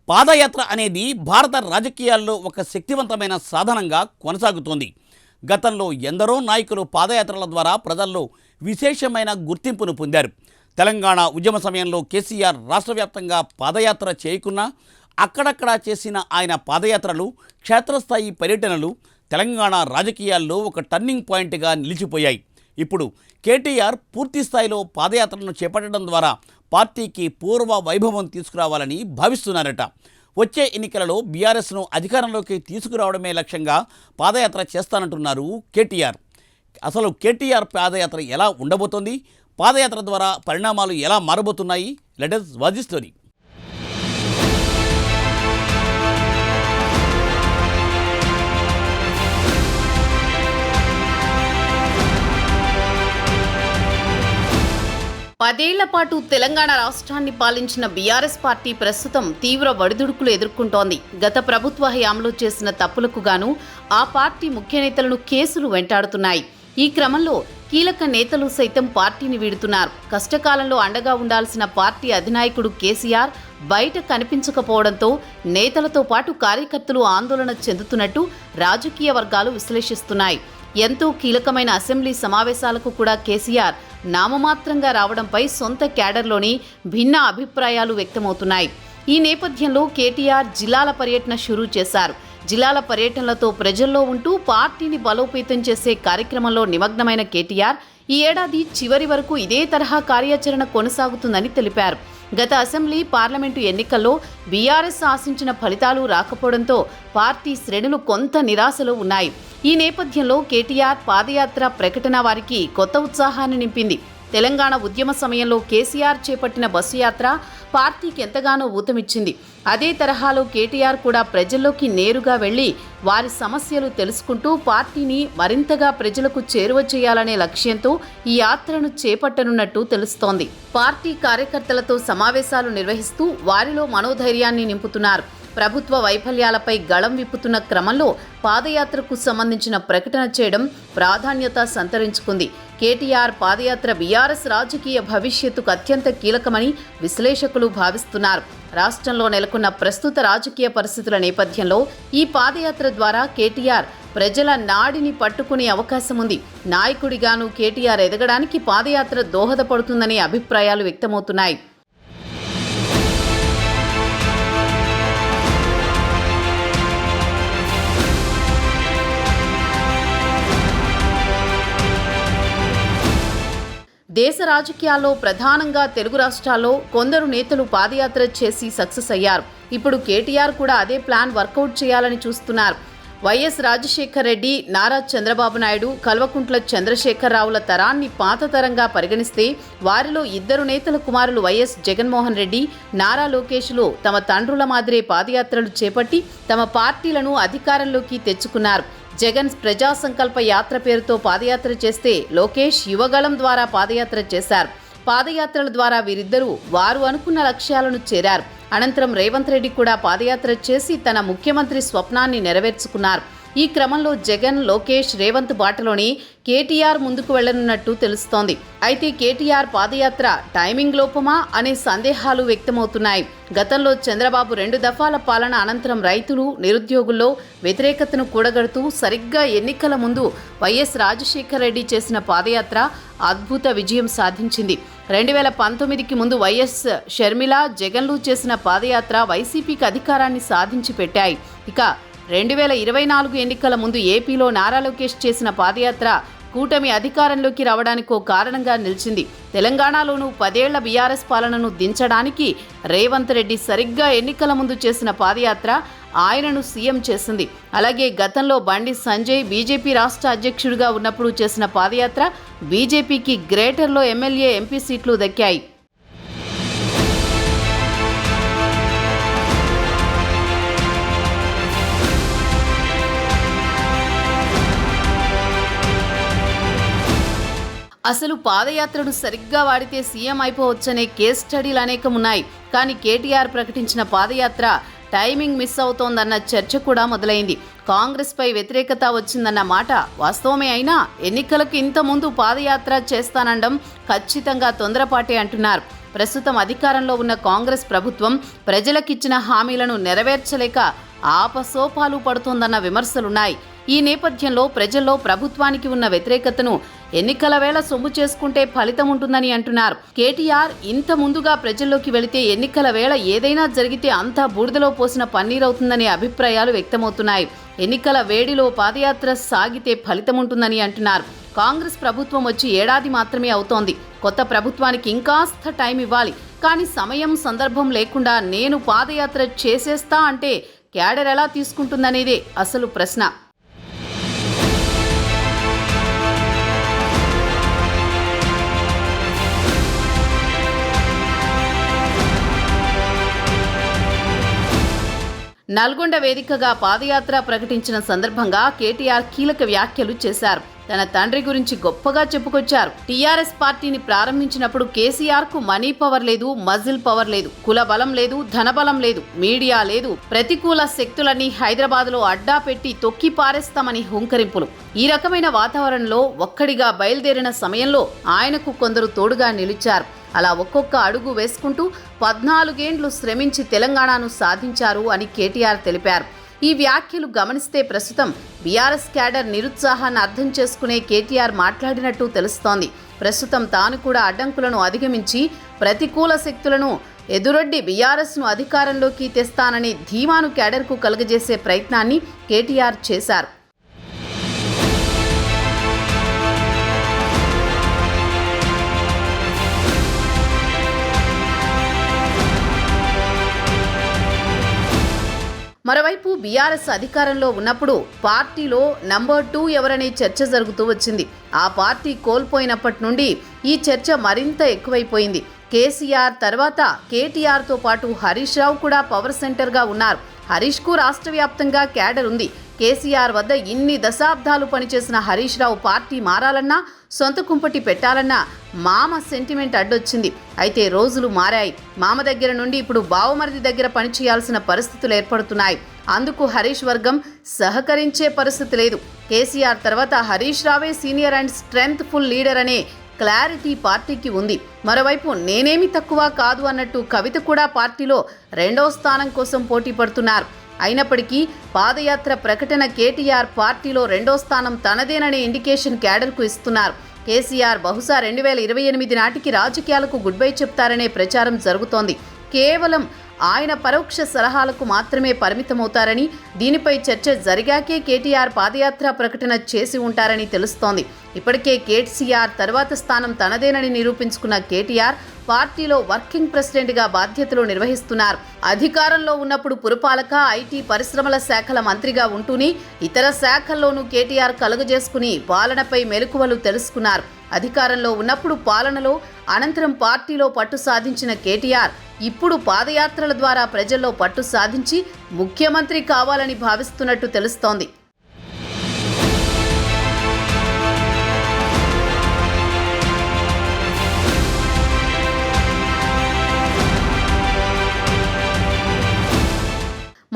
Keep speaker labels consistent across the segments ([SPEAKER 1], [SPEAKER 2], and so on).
[SPEAKER 1] పాదయాత్ర అనేది భారత రాజకీయాల్లో ఒక శక్తివంతమైన సాధనంగా కొనసాగుతోంది. గతంలో ఎందరో నాయకులు పాదయాత్రల ద్వారా ప్రజల్లో విశేషమైన గుర్తింపును పొందారు. తెలంగాణ ఉద్యమ సమయంలో కేసీఆర్ రాష్ట్ర వ్యాప్తంగా పాదయాత్ర చేయకున్నా అక్కడక్కడ చేసిన ఆయన పాదయాత్రలు, క్షేత్రస్థాయి పర్యటనలు తెలంగాణ రాజకీయాల్లో ఒక టర్నింగ్ పాయింట్గా నిలిచిపోయాయి. ఇప్పుడు కేటీఆర్ పూర్తి స్థాయిలో పాదయాత్రలను చేపట్టడం ద్వారా పార్టీకి పూర్వ వైభవం తీసుకురావాలని భావిస్తున్నారట. వచ్చే ఎన్నికలలో బీఆర్ఎస్ను అధికారంలోకి తీసుకురావడమే లక్ష్యంగా పాదయాత్ర చేస్తానంటున్నారు కేటీఆర్. అసలు కేటీఆర్ పాదయాత్ర ఎలా ఉండబోతోంది? పాదయాత్ర ద్వారా పరిణామాలు ఎలా మారబోతున్నాయి? Let us watch the story.
[SPEAKER 2] పదేళ్ల పాటు తెలంగాణ రాష్ట్రాన్ని పాలించిన బీఆర్ఎస్ పార్టీ ప్రస్తుతం తీవ్ర ఒడిదుడుకులు ఎదుర్కొంటోంది. గత ప్రభుత్వ హయాంలో చేసిన తప్పులకు గాను ఆ పార్టీ ముఖ్య నేతలను కేసులు వెంటాడుతున్నాయి. ఈ క్రమంలో కీలక నేతలు సైతం పార్టీని వీడుతున్నారు. కష్టకాలంలో అండగా ఉండాల్సిన పార్టీ అధినాయకుడు కేసీఆర్ బయట కనిపించకపోవడంతో నేతలతో పాటు కార్యకర్తలు ఆందోళన చెందుతున్నట్టు రాజకీయ వర్గాలు విశ్లేషిస్తున్నాయి. ఎంతో కీలకమైన అసెంబ్లీ సమావేశాలకు కూడా కేసీఆర్ నామమాత్రంగా రావడంపై సొంత క్యాడర్లోని భిన్న అభిప్రాయాలు వ్యక్తమవుతున్నాయి. ఈ నేపథ్యంలో కేటీఆర్ జిల్లాల పర్యటన షురూ చేశారు. జిల్లాల పర్యటనలతో ప్రజల్లో ఉంటూ పార్టీని బలోపేతం చేసే కార్యక్రమంలో నిమగ్నమైన కేటీఆర్ ఈ ఏడాది చివరి వరకు ఇదే తరహా కార్యాచరణ కొనసాగుతుందని తెలిపారు. గత అసెంబ్లీ, పార్లమెంటు ఎన్నికల్లో బీఆర్ఎస్ ఆశించిన ఫలితాలు రాకపోవడంతో పార్టీ శ్రేణులు కొంత నిరాశలో ఉన్నాయి. ఈ నేపథ్యంలో కేటీఆర్ పాదయాత్ర ప్రకటన వారికి కొత్త ఉత్సాహాన్ని నింపింది. తెలంగాణ ఉద్యమ సమయంలో కేసీఆర్ చేపట్టిన బస్సు యాత్ర పార్టీకి ఎంతగానో ఊతమిచ్చింది. అదే తరహాలో కేటీఆర్ కూడా ప్రజల్లోకి నేరుగా వెళ్లి వారి సమస్యలు తెలుసుకుంటూ పార్టీని మరింతగా ప్రజలకు చేరువ చేయాలనే లక్ష్యంతో ఈ యాత్రను చేపట్టనున్నట్టు తెలుస్తోంది. పార్టీ కార్యకర్తలతో సమావేశాలు నిర్వహిస్తూ వారిలో మనోధైర్యాన్ని నింపుతున్నారు. ప్రభుత్వ వైఫల్యాలపై గళం విప్పుతున్న క్రమంలో పాదయాత్రకు సంబంధించిన ప్రకటన చేయడం ప్రాధాన్యత సంతరించుకుంది. కేటీఆర్ పాదయాత్ర బీఆర్ఎస్ రాజకీయ భవిష్యత్తుకు అత్యంత కీలకమని విశ్లేషకులు భావిస్తున్నారు. రాష్ట్రంలో నెలకొన్న ప్రస్తుత రాజకీయ పరిస్థితుల నేపథ్యంలో ఈ పాదయాత్ర ద్వారా కేటీఆర్ ప్రజల నాడిని పట్టుకునే అవకాశం ఉంది. నాయకుడిగాను కేటీఆర్ ఎదగడానికి పాదయాత్ర దోహదపడుతుందనే అభిప్రాయాలు వ్యక్తమవుతున్నాయి. దేశ రాజకీయాల్లో ప్రధానంగా తెలుగు రాష్ట్రాల్లో కొందరు నేతలు పాదయాత్ర చేసి సక్సెస్ అయ్యారు. ఇప్పుడు కేటీఆర్ కూడా అదే ప్లాన్ వర్కౌట్ చేయాలని చూస్తున్నారు. వైఎస్ రాజశేఖర్ రెడ్డి, నారా చంద్రబాబు నాయుడు, కల్వకుంట్ల చంద్రశేఖరరావుల తరాన్ని పాత తరంగా పరిగణిస్తే వారిలో ఇద్దరు నేతల కుమారులు వైఎస్ జగన్మోహన్ రెడ్డి, నారా లోకేష్లు తమ తండ్రుల మాదిరే పాదయాత్రలు చేపట్టి తమ పార్టీలను అధికారంలోకి తెచ్చుకున్నారు. జగన్ ప్రజా సంకల్ప యాత్ర పేరుతో పాదయాత్ర చేస్తే లోకేష్ యువగళం ద్వారా పాదయాత్ర చేశారు. పాదయాత్రల ద్వారా వీరిద్దరూ వారు అనుకున్న లక్ష్యాలను చేరారు. అనంతరం రేవంత్ రెడ్డి కూడా పాదయాత్ర చేసి తన ముఖ్యమంత్రి స్వప్నాన్ని నెరవేర్చుకున్నారు. ఈ క్రమంలో జగన్, లోకేష్, రేవంత్ బాటలోని కేటీఆర్ ముందుకు వెళ్లనున్నట్టు తెలుస్తోంది. అయితే కేటీఆర్ పాదయాత్ర టైమింగ్ లోపమా అనే సందేహాలు వ్యక్తమవుతున్నాయి. గతంలో చంద్రబాబు 2 దఫాల పాలన అనంతరం రైతులు, నిరుద్యోగుల్లో వ్యతిరేకతను కూడగడుతూ సరిగ్గా ఎన్నికల ముందు వైఎస్ రాజశేఖర్ రెడ్డి చేసిన పాదయాత్ర అద్భుత విజయం సాధించింది. 2019కి ముందు వైఎస్ షర్మిల, జగన్లు చేసిన పాదయాత్ర వైసీపీకి అధికారాన్ని సాధించి పెట్టాయి. ఇక 2024 ఎన్నికల ముందు ఏపీలో నారా లోకేష్ చేసిన పాదయాత్ర కూటమి అధికారంలోకి రావడానికో కారణంగా నిలిచింది. తెలంగాణలోనూ 10 ఏళ్ల బీఆర్ఎస్ పాలనను దించడానికి రేవంత్ రెడ్డి సరిగ్గా ఎన్నికల ముందు చేసిన పాదయాత్ర ఆయనను సీఎం చేసింది. అలాగే గతంలో బండి సంజయ్ బీజేపీ రాష్ట్ర అధ్యక్షుడిగా ఉన్నప్పుడు చేసిన పాదయాత్ర బీజేపీకి గ్రేటర్లో ఎమ్మెల్యే, ఎంపీ సీట్లు దక్కాయి. అసలు పాదయాత్రను సరిగ్గా వాడితే సీఎం అయిపోవచ్చనే కేస్ స్టడీలు అనేకం ఉన్నాయి. కానీ కేటీఆర్ ప్రకటించిన పాదయాత్ర టైమింగ్ మిస్ అవుతోందన్న చర్చ కూడా మొదలైంది. కాంగ్రెస్పై వ్యతిరేకత వచ్చిందన్న మాట వాస్తవమే అయినా ఎన్నికలకు ఇంత ముందు పాదయాత్ర చేస్తానండం ఖచ్చితంగా తొందరపాటే అంటున్నారు. ప్రస్తుతం అధికారంలో ఉన్న కాంగ్రెస్ ప్రభుత్వం ప్రజలకిచ్చిన హామీలను నెరవేర్చలేక ఆపసోపాలు పడుతోందన్న విమర్శలున్నాయి. ఈ నేపథ్యంలో ప్రజల్లో ప్రభుత్వానికి ఉన్న వ్యతిరేకతను ఎన్నికల వేళ సొమ్ము చేసుకుంటే ఫలితం ఉంటుందని అంటున్నారు. కేటీఆర్ ఇంత ముందుగా ప్రజల్లోకి వెళితే ఎన్నికల వేళ ఏదైనా జరిగితే అంతా బూడిదలో పోసిన పన్నీరవుతుందనే అభిప్రాయాలు వ్యక్తమవుతున్నాయి. ఎన్నికల వేడిలో పాదయాత్ర సాగితే ఫలితం ఉంటుందని అంటున్నారు. కాంగ్రెస్ ప్రభుత్వం వచ్చి ఏడాది మాత్రమే అవుతోంది. కొత్త ప్రభుత్వానికి ఇంకాస్త టైం ఇవ్వాలి. కానీ సమయం సందర్భం లేకుండా నేను పాదయాత్ర చేసేస్తా అంటే క్యాడర్ ఎలా తీసుకుంటుందనేదే అసలు ప్రశ్న. నల్గొండ వేదికగా పాదయాత్ర ప్రకటించిన సందర్భంగా కేటీఆర్ కీలక వ్యాఖ్యలు చేశారు. తన తండ్రి గురించి గొప్పగా చెప్పుకొచ్చారు. టీఆర్ఎస్ పార్టీని ప్రారంభించినప్పుడు కేసీఆర్ కు మనీ పవర్ లేదు, మజిల్ పవర్ లేదు, కుల బలం లేదు, ధనబలం లేదు, మీడియా లేదు, ప్రతికూల శక్తులన్నీ హైదరాబాద్లో అడ్డా పెట్టి తొక్కి పారేస్తామని హుంకరింపులు. ఈ రకమైన వాతావరణంలో ఒక్కడిగా బయలుదేరిన సమయంలో ఆయనకు కొందరు తోడుగా నిలిచారు. అలా ఒక్కొక్క అడుగు వేసుకుంటూ 14 ఏండ్లు శ్రమించి తెలంగాణను సాధించారు అని కేటీఆర్ తెలిపారు. ఈ వ్యాఖ్యలు గమనిస్తే ప్రస్తుతం బీఆర్ఎస్ క్యాడర్ నిరుత్సాహాన్ని అర్థం చేసుకునే కేటీఆర్ మాట్లాడినట్టు తెలుస్తోంది. ప్రస్తుతం తాను కూడా అడ్డంకులను అధిగమించి ప్రతికూల శక్తులను ఎదురొడ్డి బీఆర్ఎస్ను అధికారంలోకి తెస్తానని ధీమాను క్యాడర్కు కలుగజేసే ప్రయత్నాన్ని కేటీఆర్ చేశారు. మరోవైపు బీఆర్ఎస్ అధికారంలో ఉన్నప్పుడు పార్టీలో నంబర్ 2 ఎవరనే చర్చ జరుగుతూ వచ్చింది. ఆ పార్టీ కోల్పోయినప్పటి నుండి ఈ చర్చ మరింత ఎక్కువైపోయింది. కేసీఆర్ తర్వాత కేటీఆర్తో పాటు హరీష్ రావు కూడా పవర్ సెంటర్గా ఉన్నారు. హరీష్కు రాష్ట్ర వ్యాప్తంగా క్యాడర్ ఉంది. కేసీఆర్ వద్ద ఇన్ని దశాబ్దాలు పనిచేసిన హరీష్ రావు పార్టీ మారాలన్నా, సొంత కుంపటి పెట్టాలన్నా మామ సెంటిమెంట్ అడ్డొచ్చింది. అయితే రోజులు మారాయి. మామ దగ్గర నుండి ఇప్పుడు బావమరిది దగ్గర పనిచేయాల్సిన పరిస్థితులు ఏర్పడుతున్నాయి. అందుకు హరీష్ వర్గం సహకరించే పరిస్థితి లేదు. కేసీఆర్ తర్వాత హరీష్ రావే senior and strength full leader అనే క్లారిటీ పార్టీకి ఉంది. మరోవైపు నేనేమి తక్కువ కాదు అన్నట్టు కవిత కూడా పార్టీలో 2వ స్థానం కోసం పోటీ పడుతున్నారు. అయినప్పటికీ పాదయాత్ర ప్రకటన కేటీఆర్ పార్టీలో 2వ స్థానం తనదేననే ఇండికేషన్ క్యాడర్కు ఇస్తున్నారు. కేసీఆర్ బహుశా 2028 నాటికి రాజకీయాలకు గుడ్ బై చెప్తారనే ప్రచారం జరుగుతోంది. కేవలం ఆయన పరోక్ష సలహాలకు మాత్రమే పరిమితమవుతారని, దీనిపై చర్చ జరిగాకే కేటీఆర్ పాదయాత్ర ప్రకటన చేసి ఉంటారని తెలుస్తోంది. ఇప్పటికే కేసీఆర్ తర్వాత స్థానం తనదేనని నిరూపించుకున్న కేటీఆర్ పార్టీలో వర్కింగ్ ప్రెసిడెంట్గా బాధ్యతలు నిర్వహిస్తున్నారు. అధికారంలో ఉన్నప్పుడు పురపాలక, ఐటీ, పరిశ్రమల శాఖల మంత్రిగా ఉంటూనే ఇతర శాఖల్లోనూ కేటీఆర్ కలుగజేసుకుని పాలనపై మెలకువలు తెలుసుకున్నారు. అధికారంలో ఉన్నప్పుడు పాలనలో, అనంతరం పార్టీలో పట్టు సాధించిన కేటీఆర్ ఇప్పుడు పాదయాత్రల ద్వారా ప్రజల్లో పట్టు సాధించి ముఖ్యమంత్రి కావాలని భావిస్తున్నట్టు తెలుస్తోంది.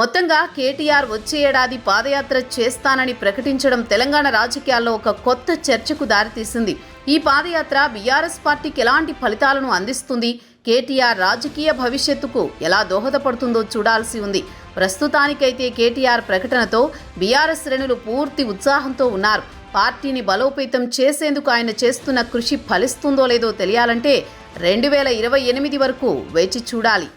[SPEAKER 2] మొత్తంగా కేటీఆర్ వచ్చే ఏడాది పాదయాత్ర చేస్తానని ప్రకటించడం తెలంగాణ రాజకీయాల్లో ఒక కొత్త చర్చకు దారితీసింది. ఈ పాదయాత్ర బీఆర్ఎస్ పార్టీకి ఎలాంటి ఫలితాలను అందిస్తుంది, కేటీఆర్ రాజకీయ భవిష్యత్తుకు ఎలా దోహదపడుతుందో చూడాల్సి ఉంది. ప్రస్తుతానికైతే కేటీఆర్ ప్రకటనతో బీఆర్ఎస్ శ్రేణులు పూర్తి ఉత్సాహంతో ఉన్నారు. పార్టీని బలోపేతం చేసేందుకు ఆయన చేస్తున్న కృషి ఫలిస్తుందో లేదో తెలియాలంటే 2028 వరకు వేచి చూడాలి.